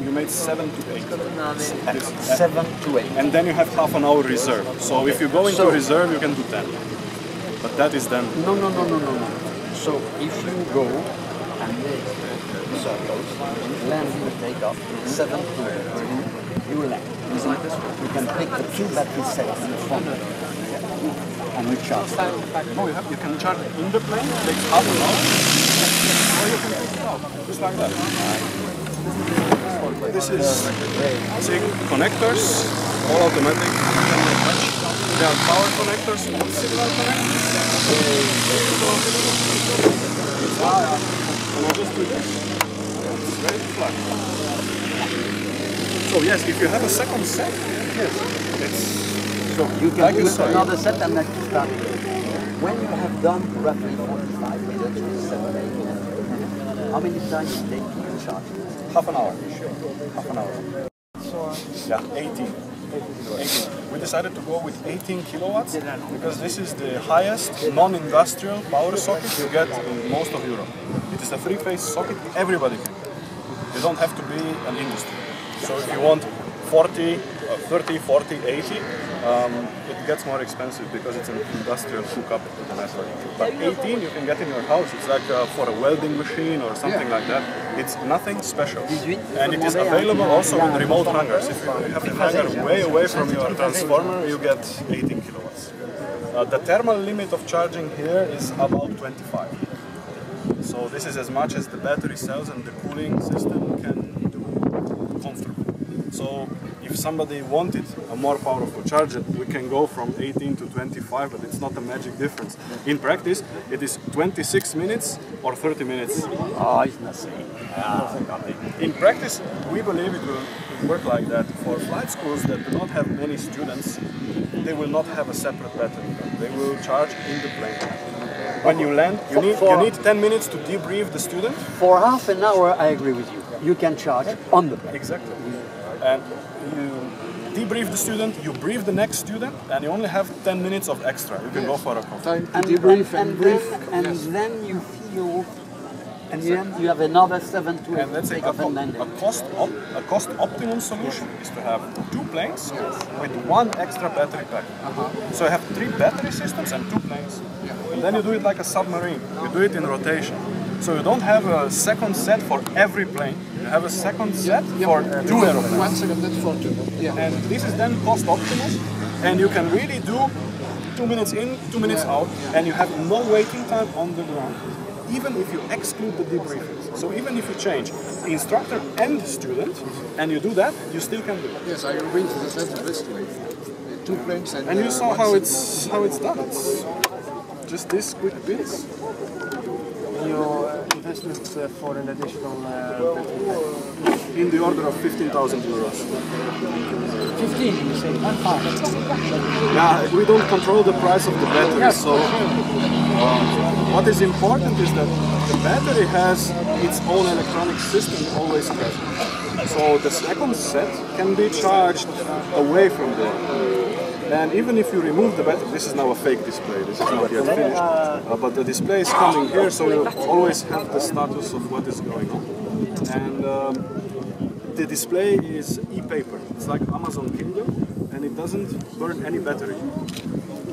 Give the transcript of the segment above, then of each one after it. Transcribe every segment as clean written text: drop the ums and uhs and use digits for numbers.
You made 7 to 8. 7 to 8. And then you have half an hour reserve. So if you go into reserve, you can do 10. But that is then... No. So if you go and make circles, landing and take off, 7 to 8, you land. You can pick the 2 battery sets in front and recharge. No, you can charge in the plane, it takes half an hour, or you can take it out, just like that. This is see, connectors, all automatic. There are power connectors, signal connectors. And I'll just do this. It's very flat. So yes, if you have a second set, yes, it's so you can do another set and then start. When you have done roughly 45 minutes, 7, 8 minutes, how many times you take to charge? Half an hour. Half an hour. Yeah, 18. We decided to go with 18 kilowatts because this is the highest non-industrial power socket you get in most of Europe. It is a three-phase socket, everybody can get. You don't have to be an industry. So if you want 40, 30, 40, 80, it gets more expensive because it's an industrial hookup to the network. But 18 you can get in your house. It's like for a welding machine or something like that. It's nothing special. And it is available also in remote hangars. If you have a hangar way away from your transformer, you get 18 kilowatts. The thermal limit of charging here is about 25. So this is as much as the battery cells and the cooling system can do comfortably. So if somebody wanted a more powerful charger, we can go from 18 to 25, but it's not a magic difference. In practice, it is 26 minutes or 30 minutes. Oh, it's nothing. In practice, we believe it will work like that. For flight schools that do not have many students, they will not have a separate battery. They will charge in the plane. When you land, you need 10 minutes to debrief the student. For half an hour, I agree with you. You can charge on the plane. Exactly. And you debrief the student, you brief the next student, and you only have 10 minutes of extra. You can go for a coffee. Time to debrief and brief. And then you feel, and then you have another 7 to 8 and let's say a cost optimum solution is to have 2 planes with 1 extra battery pack. So you have 3 battery systems and 2 planes. And then you do it like a submarine. You do it in rotation. So you don't have a second set for every plane. You have a second set for 2 aeroplanes. 1 second set for 2. And this is then cost optimum. And you can really do 2 minutes in, 2 minutes out, and you have no waiting time on the ground. Even if you exclude the debriefings. So even if you change instructor and student, and you do that, you still can do it. Yes, I agree to that's the best way. 2 planes and you saw how it's done. It's just these quick bits. Your investment for an additional battery pack? In the order of 15,000 euros. 15, you say? Yeah, we don't control the price of the battery, so what is important is that the battery has its own electronic system always present. So the second set can be charged away from there. And even if you remove the battery, this is now a fake display, this is not yet finished, but the display is coming here, so you always have the status of what is going on. And the display is e-paper, it's like Amazon Kindle, and it doesn't burn any battery.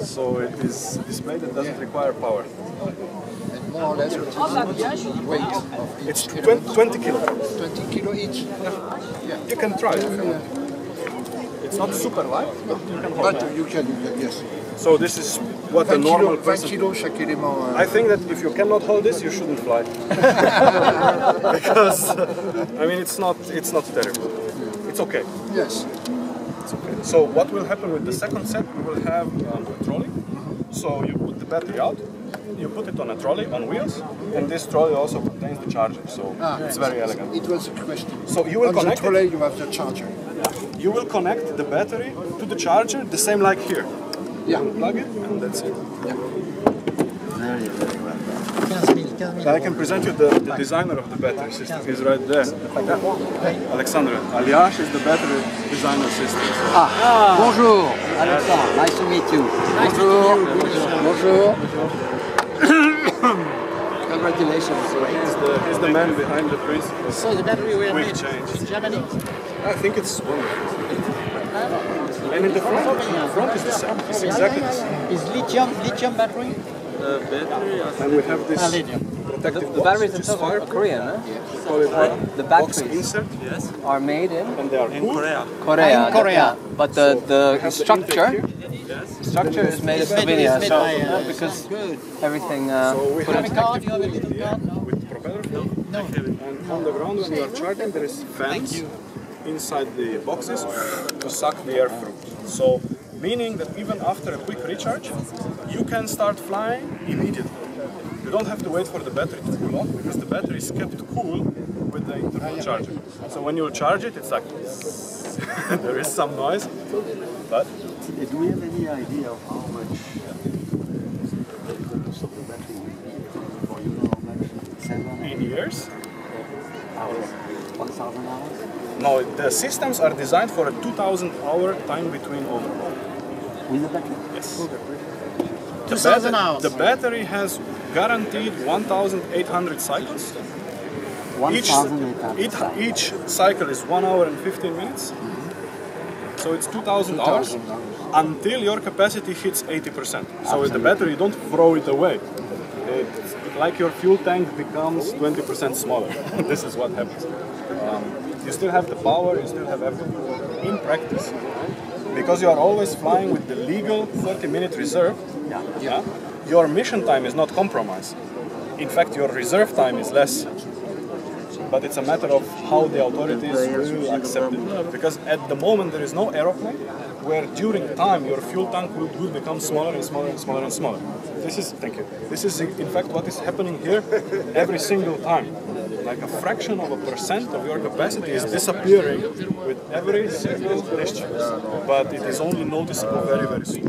So it is a display that doesn't require power. And more or less what is the weight of each? It's 20 kilograms. 20 kilo each? Yeah. You can try it. It's not super light, but you can hold it. But you can, yes. So this is what a normal person... 20 kilo chaque élément. I think that if you cannot hold this, you shouldn't fly. Because, I mean, it's not terrible. It's okay. Yes. It's okay. So what will happen with the second set, we will have a trolley. So you put the battery out, you put it on a trolley, on wheels, and this trolley also contains the charger, so it's very elegant. It was a question. So you will on connect the trolley you have the charger. You will connect the battery to the charger, the same like here. Yeah. You plug it, and that's it. Yeah. I can present you the designer of the battery system. He's right there. Alexandre. Aliash is the battery designer system. So. Bonjour, Alexandre. Nice to meet you. Bonjour. Bonjour. Congratulations. He's the man behind the principle. So the battery were Quick made change. in Germany? I think it's wonderful. And in the front is the same. It's exactly the same. Is lithium battery? And we have this Lithium. protective The box, batteries which is themselves are fireproof. Korean, huh? We call it The box batteries insert, are made in and they are cool. Korea. In Korea. Yeah. But We the have structure the structure is made in Slovenia. So because everything So we put have in. Card, you have a little card? No? with propeller fill. And on the ground when you are charging there is fans inside the boxes to suck the air through. So meaning that even after a quick recharge you can start flying immediately. You don't have to wait for the battery to cool off because the battery is kept cool with the internal charger. So when you charge it, it's like there is some noise, but Do we have any idea of how much the cost of the battery will be? Or you know how much? 7 in years, hours? 1,000 hours? no, the systems are designed for a 2,000 hour time between overhaul. With the battery? Yes. 2,000 hours. The battery has guaranteed 1,800 cycles. 1,800. Each cycle is 1 hour and 15 minutes. So it's 2,000 hours until your capacity hits 80%. So with the battery, you don't throw it away. It's like your fuel tank becomes 20% smaller. This is what happens. You still have the power, you still have everything. In practice, because you are always flying with the legal 30-minute reserve, your mission time is not compromised. In fact, your reserve time is less. But it's a matter of how the authorities will accept it. Because at the moment there is no aeroplane where during time your fuel tank will become smaller and smaller and smaller and smaller. This is, thank you. This is in fact what is happening here every single time. Like a fraction of a percent of your capacity is disappearing with every single discharge. But it is only noticeable very, very soon.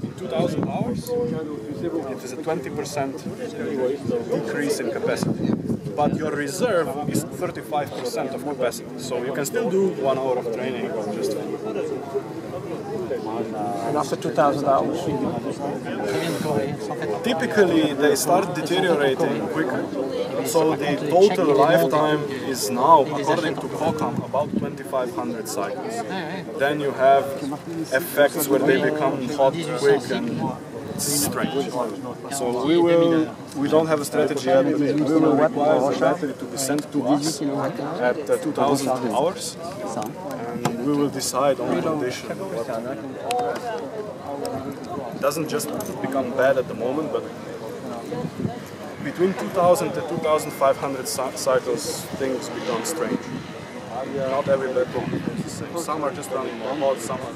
In 2,000 hours, it is a 20% decrease in capacity. But your reserve is 35% of capacity, so you can still do 1 hour of training just fine. And after 2,000 hours, Typically, they start deteriorating quicker, so the total lifetime is now, according to COCAM, about 2,500 cycles. Then you have effects where they become hot, quick, and strange. So we don't have a strategy yet, but we will require the battery to be sent to us at 2,000 hours, and we will decide on the condition. It doesn't just become bad at the moment, but between 2,000 to 2,500 cycles, things become strange. Not every battery is the same. Some are just running more hot, some are